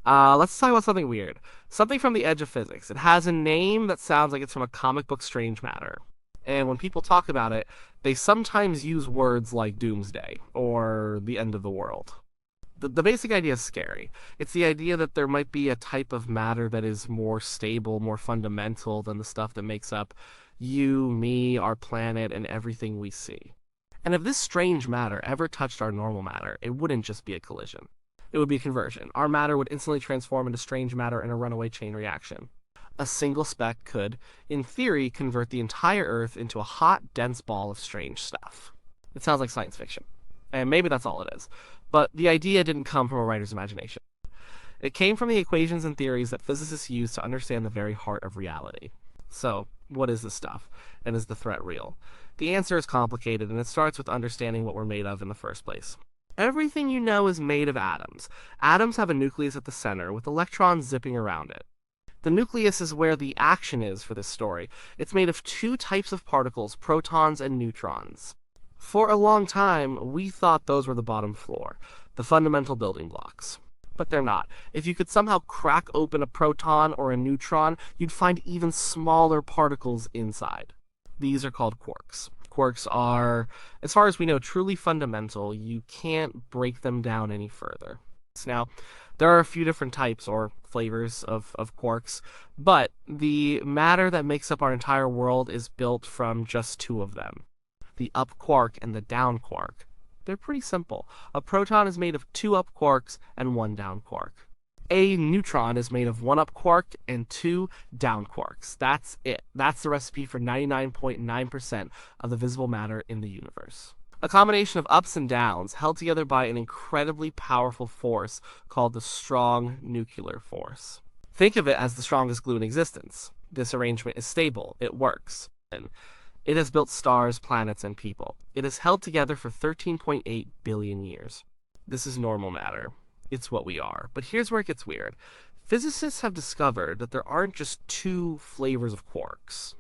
Let's talk about something weird. Something from the edge of physics. It has a name that sounds like it's from a comic book strange matter. And when people talk about it, they sometimes use words like doomsday or the end of the world. The basic idea is scary. It's the idea that there might be a type of matter that is more stable, more fundamental than the stuff that makes up you, me, our planet, and everything we see. And if this strange matter ever touched our normal matter, it wouldn't just be a collision. It would be a conversion. Our matter would instantly transform into strange matter in a runaway chain reaction. A single speck could, in theory, convert the entire Earth into a hot, dense ball of strange stuff. It sounds like science fiction. And maybe that's all it is. But the idea didn't come from a writer's imagination. It came from the equations and theories that physicists use to understand the very heart of reality. So, what is this stuff? And is the threat real? The answer is complicated, and it starts with understanding what we're made of in the first place. Everything you know is made of atoms. Atoms have a nucleus at the center, with electrons zipping around it. The nucleus is where the action is for this story. It's made of two types of particles, protons and neutrons. For a long time, we thought those were the bottom floor, the fundamental building blocks. But they're not. If you could somehow crack open a proton or a neutron, you'd find even smaller particles inside. These are called quarks. Quarks are, as far as we know, truly fundamental. You can't break them down any further. Now, there are a few different types or flavors of quarks, but the matter that makes up our entire world is built from just two of them, the up quark and the down quark. They're pretty simple. A proton is made of two up quarks and one down quark. A neutron is made of one up quark and two down quarks. That's it. That's the recipe for 99.9% of the visible matter in the universe. A combination of ups and downs held together by an incredibly powerful force called the strong nuclear force. Think of it as the strongest glue in existence. This arrangement is stable. It works. It has built stars, planets, and people. It has held together for 13.8 billion years. This is normal matter. It's what we are. But here's where it gets weird. Physicists have discovered that there aren't just two flavors of quarks.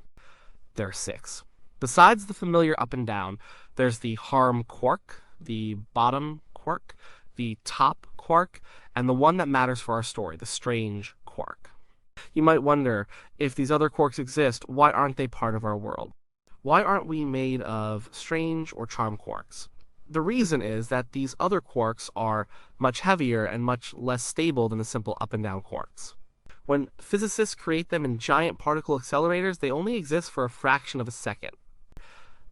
There are six. Besides the familiar up and down, there's the harm quark, the bottom quark, the top quark, and the one that matters for our story, the strange quark. You might wonder, if these other quarks exist, why aren't they part of our world? Why aren't we made of strange or charm quarks? The reason is that these other quarks are much heavier and much less stable than the simple up and down quarks. When physicists create them in giant particle accelerators, they only exist for a fraction of a second.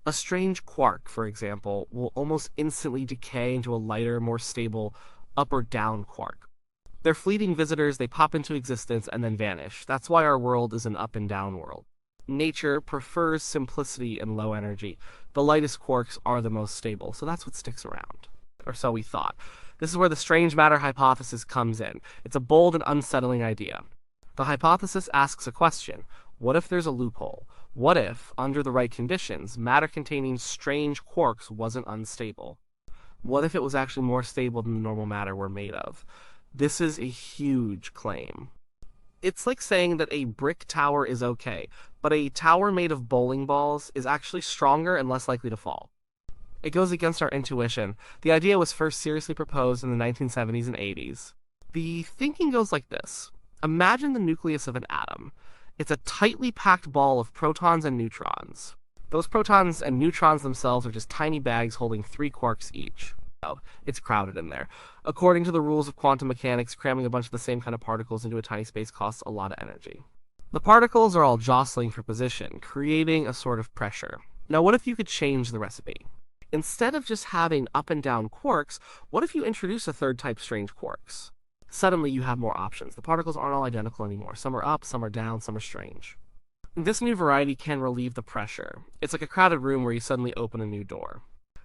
A strange quark, for example, will almost instantly decay into a lighter, more stable up or down quark. They're fleeting visitors, they pop into existence and then vanish. That's why our world is an up and down world. Nature prefers simplicity and low energy. The lightest quarks are the most stable, so that's what sticks around. Or so we thought. This is where the strange matter hypothesis comes in. It's a bold and unsettling idea. The hypothesis asks a question. What if there's a loophole? What if, under the right conditions, matter containing strange quarks wasn't unstable? What if it was actually more stable than the normal matter we're made of? This is a huge claim. It's like saying that a brick tower is okay, but a tower made of bowling balls is actually stronger and less likely to fall. It goes against our intuition. The idea was first seriously proposed in the 1970s and 80s. The thinking goes like this. Imagine the nucleus of an atom. It's a tightly packed ball of protons and neutrons. Those protons and neutrons themselves are just tiny bags holding 3 quarks each. It's crowded in there. According to the rules of quantum mechanics, cramming a bunch of the same kind of particles into a tiny space costs a lot of energy. The particles are all jostling for position, creating a sort of pressure. Now, what if you could change the recipe? Instead of just having up and down quarks, what if you introduce a third type, strange quarks? Suddenly you have more options. The particles aren't all identical anymore. Some are up, some are down, some are strange. This new variety can relieve the pressure. It's like a crowded room where you suddenly open a new door.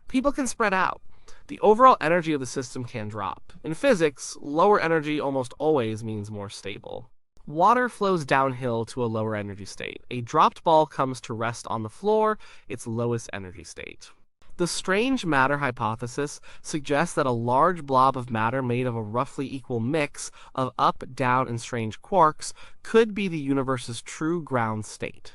People can spread out. The overall energy of the system can drop. In physics, lower energy almost always means more stable. Water flows downhill to a lower energy state. A dropped ball comes to rest on the floor, its lowest energy state. The strange matter hypothesis suggests that a large blob of matter made of a roughly equal mix of up, down, and strange quarks could be the universe's true ground state.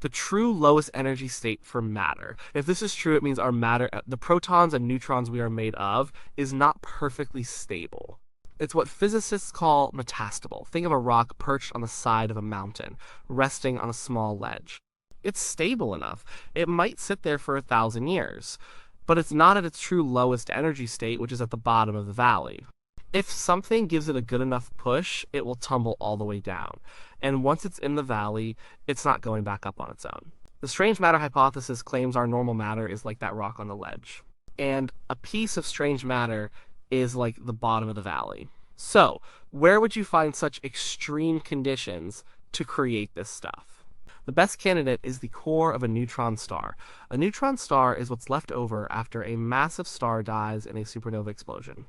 The true lowest energy state for matter. If this is true, it means our matter, the protons and neutrons we are made of, is not perfectly stable. It's what physicists call metastable. Think of a rock perched on the side of a mountain, resting on a small ledge. It's stable enough. It might sit there for 1,000 years, but it's not at its true lowest energy state, which is at the bottom of the valley. If something gives it a good enough push, it will tumble all the way down. And once it's in the valley, it's not going back up on its own. The strange matter hypothesis claims our normal matter is like that rock on the ledge. And a piece of strange matter is like the bottom of the valley. So, where would you find such extreme conditions to create this stuff? The best candidate is the core of a neutron star. A neutron star is what's left over after a massive star dies in a supernova explosion.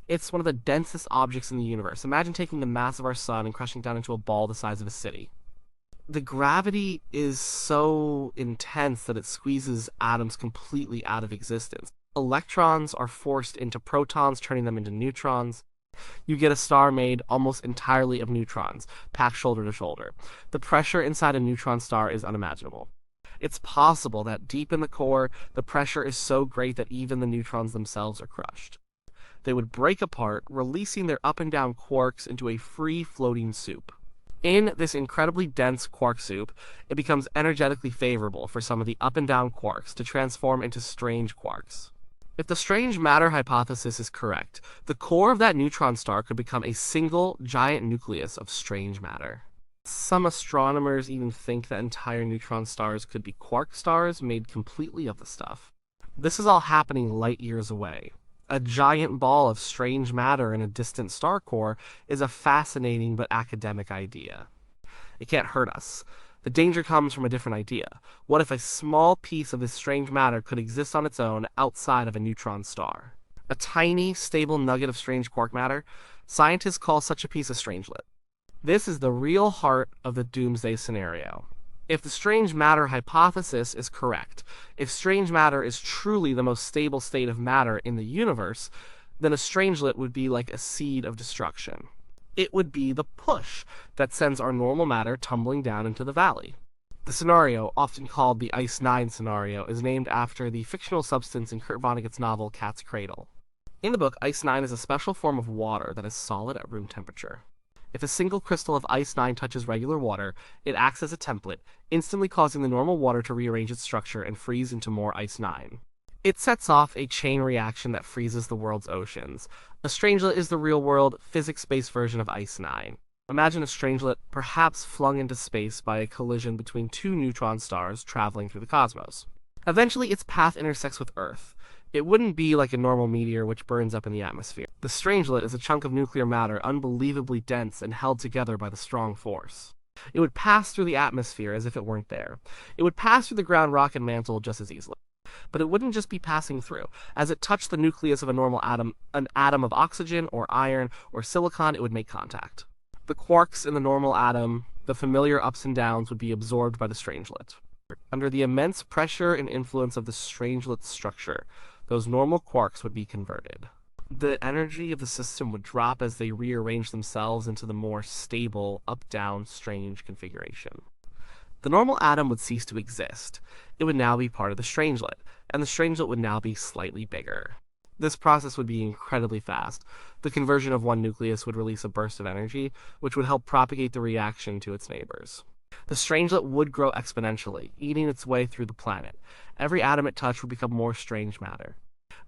It's one of the densest objects in the universe. Imagine taking the mass of our sun and crushing it down into a ball the size of a city. The gravity is so intense that it squeezes atoms completely out of existence. Electrons are forced into protons, turning them into neutrons. You get a star made almost entirely of neutrons, packed shoulder to shoulder. The pressure inside a neutron star is unimaginable. It's possible that deep in the core, the pressure is so great that even the neutrons themselves are crushed. They would break apart, releasing their up and down quarks into a free-floating soup. In this incredibly dense quark soup, it becomes energetically favorable for some of the up and down quarks to transform into strange quarks. If the strange matter hypothesis is correct, the core of that neutron star could become a single giant nucleus of strange matter. Some astronomers even think that entire neutron stars could be quark stars made completely of the stuff. This is all happening light years away. A giant ball of strange matter in a distant star core is a fascinating but academic idea. It can't hurt us. The danger comes from a different idea. What if a small piece of this strange matter could exist on its own outside of a neutron star? A tiny, stable nugget of strange quark matter? Scientists call such a piece a strangelet. This is the real heart of the doomsday scenario. If the strange matter hypothesis is correct, if strange matter is truly the most stable state of matter in the universe, then a strangelet would be like a seed of destruction. It would be the push that sends our normal matter tumbling down into the valley. The scenario, often called the Ice 9 scenario, is named after the fictional substance in Kurt Vonnegut's novel Cat's Cradle. In the book, Ice 9 is a special form of water that is solid at room temperature. If a single crystal of Ice 9 touches regular water, it acts as a template, instantly causing the normal water to rearrange its structure and freeze into more Ice 9. It sets off a chain reaction that freezes the world's oceans. A strangelet is the real-world, physics-based version of Ice 9. Imagine a strangelet perhaps flung into space by a collision between two neutron stars traveling through the cosmos. Eventually, its path intersects with Earth. It wouldn't be like a normal meteor which burns up in the atmosphere. The strangelet is a chunk of nuclear matter unbelievably dense and held together by the strong force. It would pass through the atmosphere as if it weren't there. It would pass through the ground rocket mantle just as easily. But it wouldn't just be passing through. As it touched the nucleus of a normal atom, an atom of oxygen or iron or silicon, it would make contact. The quarks in the normal atom, the familiar ups and downs, would be absorbed by the strangelet. Under the immense pressure and influence of the strangelet's structure, those normal quarks would be converted. The energy of the system would drop as they rearrange themselves into the more stable, up-down, strange configuration. The normal atom would cease to exist. It would now be part of the strangelet, and the strangelet would now be slightly bigger. This process would be incredibly fast. The conversion of one nucleus would release a burst of energy, which would help propagate the reaction to its neighbors. The strangelet would grow exponentially, eating its way through the planet. Every atom it touched would become more strange matter.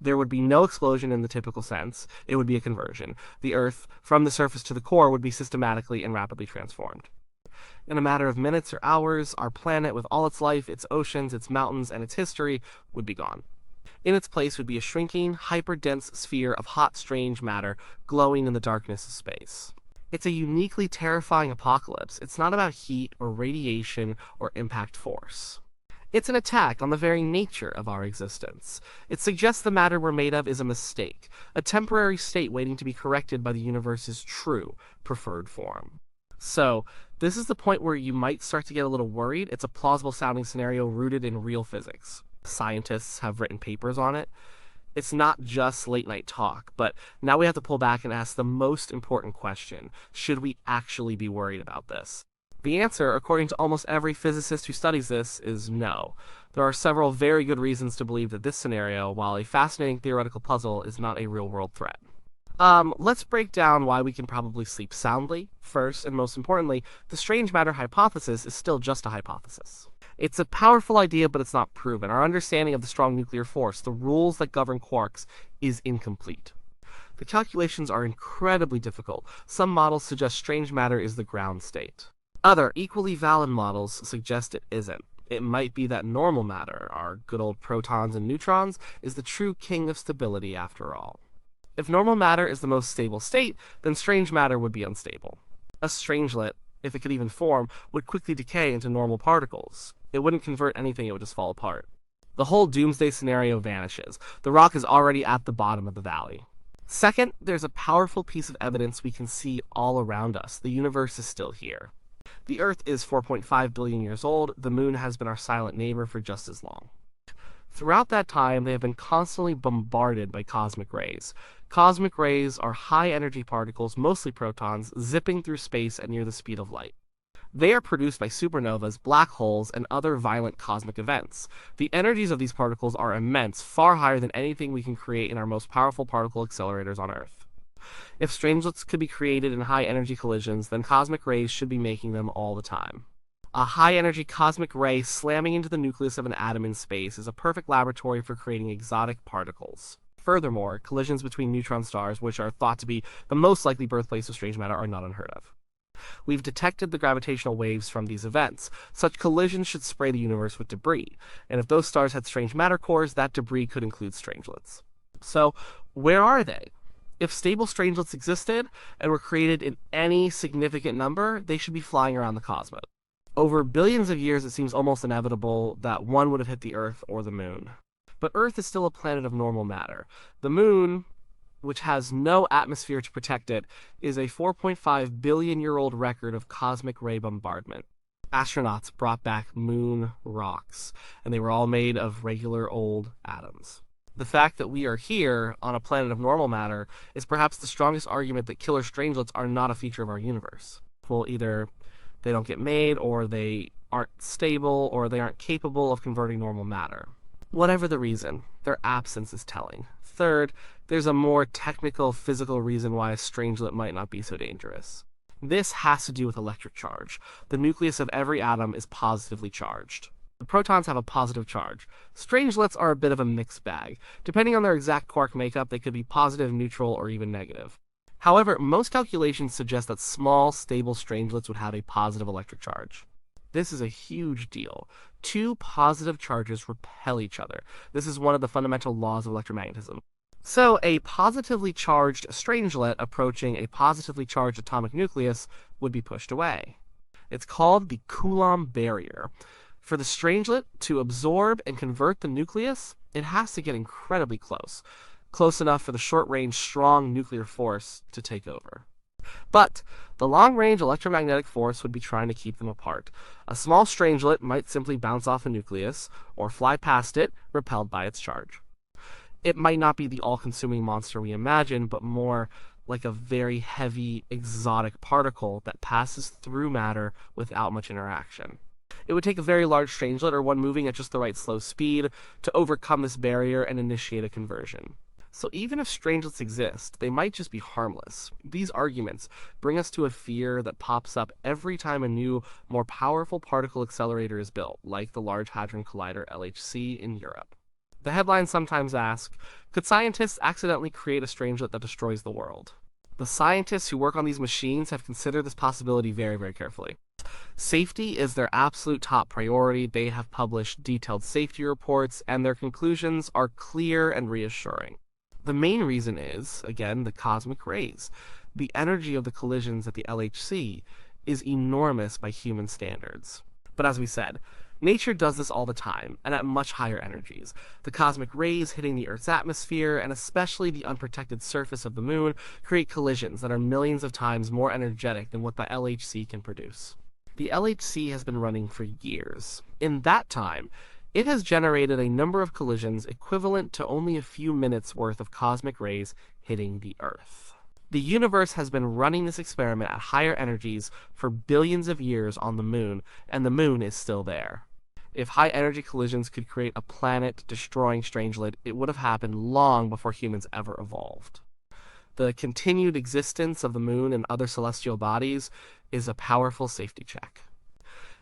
There would be no explosion in the typical sense. It would be a conversion. The Earth, from the surface to the core, would be systematically and rapidly transformed. In a matter of minutes or hours, our planet, with all its life, its oceans, its mountains, and its history, would be gone. In its place would be a shrinking, hyper-dense sphere of hot, strange matter glowing in the darkness of space. It's a uniquely terrifying apocalypse. It's not about heat or radiation or impact force. It's an attack on the very nature of our existence. It suggests the matter we're made of is a mistake, a temporary state waiting to be corrected by the universe's true, preferred form. So, this is the point where you might start to get a little worried. It's a plausible sounding scenario rooted in real physics. Scientists have written papers on it. It's not just late night talk, but now we have to pull back and ask the most important question. Should we actually be worried about this? The answer, according to almost every physicist who studies this, is no. There are several very good reasons to believe that this scenario, while a fascinating theoretical puzzle, is not a real-world threat. Let's break down why we can probably sleep soundly. First, and most importantly, the strange matter hypothesis is still just a hypothesis. It's a powerful idea, but it's not proven. Our understanding of the strong nuclear force, the rules that govern quarks, is incomplete. The calculations are incredibly difficult. Some models suggest strange matter is the ground state. Other, equally valid models suggest it isn't. It might be that normal matter, our good old protons and neutrons, is the true king of stability after all. If normal matter is the most stable state, then strange matter would be unstable. A strangelet, if it could even form, would quickly decay into normal particles. It wouldn't convert anything, it would just fall apart. The whole doomsday scenario vanishes. The rock is already at the bottom of the valley. Second, there's a powerful piece of evidence we can see all around us. The universe is still here. The Earth is 4.5 billion years old. The moon has been our silent neighbor for just as long. Throughout that time, they have been constantly bombarded by cosmic rays. Cosmic rays are high-energy particles, mostly protons, zipping through space at near the speed of light. They are produced by supernovas, black holes, and other violent cosmic events. The energies of these particles are immense, far higher than anything we can create in our most powerful particle accelerators on Earth. If strangelets could be created in high-energy collisions, then cosmic rays should be making them all the time. A high-energy cosmic ray slamming into the nucleus of an atom in space is a perfect laboratory for creating exotic particles. Furthermore, collisions between neutron stars, which are thought to be the most likely birthplace of strange matter, are not unheard of. We've detected the gravitational waves from these events. Such collisions should spray the universe with debris, and if those stars had strange matter cores, that debris could include strangelets. So, where are they? If stable strangelets existed and were created in any significant number, they should be flying around the cosmos. Over billions of years, it seems almost inevitable that one would have hit the Earth or the Moon. But Earth is still a planet of normal matter. The Moon, which has no atmosphere to protect it, is a 4.5 billion-year-old record of cosmic ray bombardment. Astronauts brought back moon rocks, and they were all made of regular old atoms. The fact that we are here on a planet of normal matter is perhaps the strongest argument that killer strangelets are not a feature of our universe. Well, either they don't get made, or they aren't stable, or they aren't capable of converting normal matter. Whatever the reason, their absence is telling. Third, there's a more technical, physical reason why a strangelet might not be so dangerous. This has to do with electric charge. The nucleus of every atom is positively charged. The protons have a positive charge. Strangelets are a bit of a mixed bag. Depending on their exact quark makeup, they could be positive, neutral, or even negative. However, most calculations suggest that small, stable strangelets would have a positive electric charge. This is a huge deal. Two positive charges repel each other. This is one of the fundamental laws of electromagnetism. So, a positively charged strangelet approaching a positively charged atomic nucleus would be pushed away. It's called the Coulomb barrier. For the strangelet to absorb and convert the nucleus, it has to get incredibly close. Close enough for the short-range, strong nuclear force to take over. But the long-range electromagnetic force would be trying to keep them apart. A small strangelet might simply bounce off a nucleus, or fly past it, repelled by its charge. It might not be the all-consuming monster we imagine, but more like a very heavy, exotic particle that passes through matter without much interaction. It would take a very large strangelet, or one moving at just the right slow speed, to overcome this barrier and initiate a conversion. So even if strangelets exist, they might just be harmless. These arguments bring us to a fear that pops up every time a new, more powerful particle accelerator is built, like the Large Hadron Collider LHC in Europe. The headlines sometimes ask, could scientists accidentally create a strangelet that destroys the world? The scientists who work on these machines have considered this possibility very, very carefully. Safety is their absolute top priority. They have published detailed safety reports, and their conclusions are clear and reassuring. The main reason is, again, the cosmic rays. The energy of the collisions at the LHC is enormous by human standards. But as we said, nature does this all the time, and at much higher energies. The cosmic rays hitting the Earth's atmosphere, and especially the unprotected surface of the moon, create collisions that are millions of times more energetic than what the LHC can produce. The LHC has been running for years. In that time, it has generated a number of collisions equivalent to only a few minutes worth of cosmic rays hitting the Earth. The universe has been running this experiment at higher energies for billions of years on the moon, and the moon is still there. If high-energy collisions could create a planet-destroying strangelet, it would have happened long before humans ever evolved. The continued existence of the moon and other celestial bodies is a powerful safety check.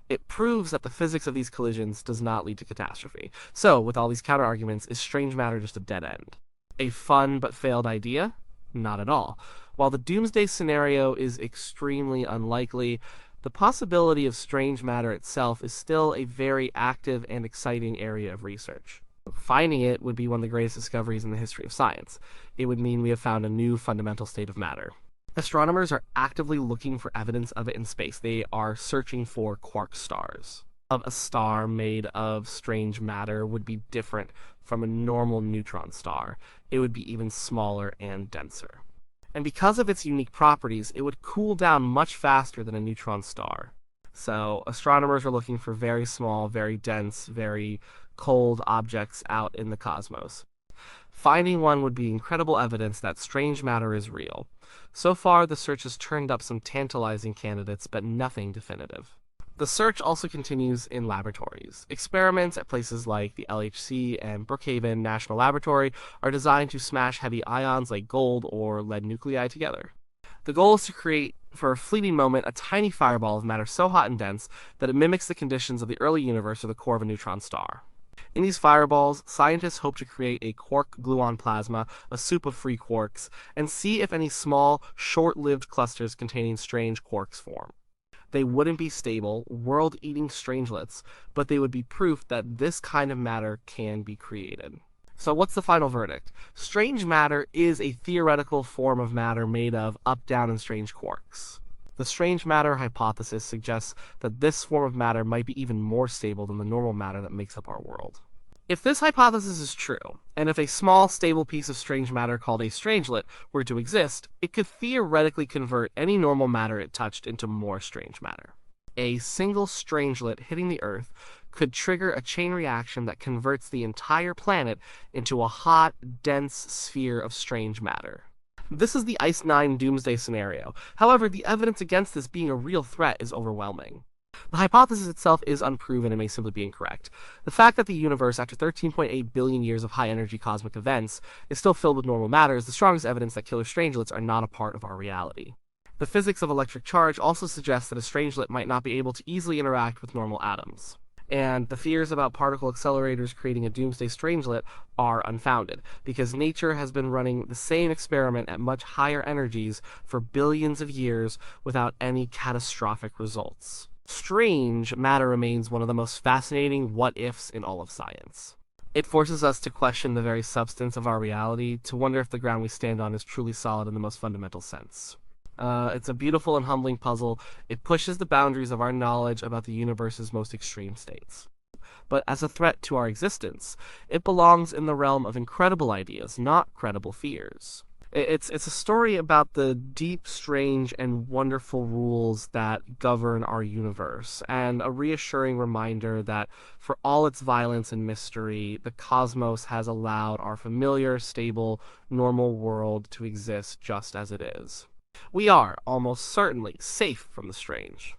It proves that the physics of these collisions does not lead to catastrophe. So, with all these counterarguments, is strange matter just a dead end? A fun but failed idea? Not at all. While the doomsday scenario is extremely unlikely, the possibility of strange matter itself is still a very active and exciting area of research. Finding it would be one of the greatest discoveries in the history of science. It would mean we have found a new fundamental state of matter. Astronomers are actively looking for evidence of it in space. They are searching for quark stars. A star made of strange matter would be different from a normal neutron star. It would be even smaller and denser. And because of its unique properties, it would cool down much faster than a neutron star. So astronomers are looking for very small, very dense, very cold objects out in the cosmos. Finding one would be incredible evidence that strange matter is real. So far, the search has turned up some tantalizing candidates, but nothing definitive. The search also continues in laboratories. Experiments at places like the LHC and Brookhaven National Laboratory are designed to smash heavy ions like gold or lead nuclei together. The goal is to create, for a fleeting moment, a tiny fireball of matter so hot and dense that it mimics the conditions of the early universe or the core of a neutron star. In these fireballs, scientists hope to create a quark gluon plasma, a soup of free quarks, and see if any small, short-lived clusters containing strange quarks form. They wouldn't be stable, world-eating strangelets, but they would be proof that this kind of matter can be created. So what's the final verdict? Strange matter is a theoretical form of matter made of up, down, and strange quarks. The strange matter hypothesis suggests that this form of matter might be even more stable than the normal matter that makes up our world. If this hypothesis is true, and if a small, stable piece of strange matter called a strangelet were to exist, it could theoretically convert any normal matter it touched into more strange matter. A single strangelet hitting the Earth could trigger a chain reaction that converts the entire planet into a hot, dense sphere of strange matter. This is the Ice 9 doomsday scenario. However, the evidence against this being a real threat is overwhelming. The hypothesis itself is unproven and may simply be incorrect. The fact that the universe, after 13.8 billion years of high-energy cosmic events, is still filled with normal matter is the strongest evidence that killer strangelets are not a part of our reality. The physics of electric charge also suggests that a strangelet might not be able to easily interact with normal atoms. And the fears about particle accelerators creating a doomsday strangelet are unfounded, because nature has been running the same experiment at much higher energies for billions of years without any catastrophic results. Strange matter remains one of the most fascinating what-ifs in all of science. It forces us to question the very substance of our reality, to wonder if the ground we stand on is truly solid in the most fundamental sense. It's a beautiful and humbling puzzle. It pushes the boundaries of our knowledge about the universe's most extreme states. But as a threat to our existence, it belongs in the realm of incredible ideas, not credible fears. It's a story about the deep, strange, and wonderful rules that govern our universe, and a reassuring reminder that for all its violence and mystery, the cosmos has allowed our familiar, stable, normal world to exist just as it is. We are, almost certainly, safe from the strange.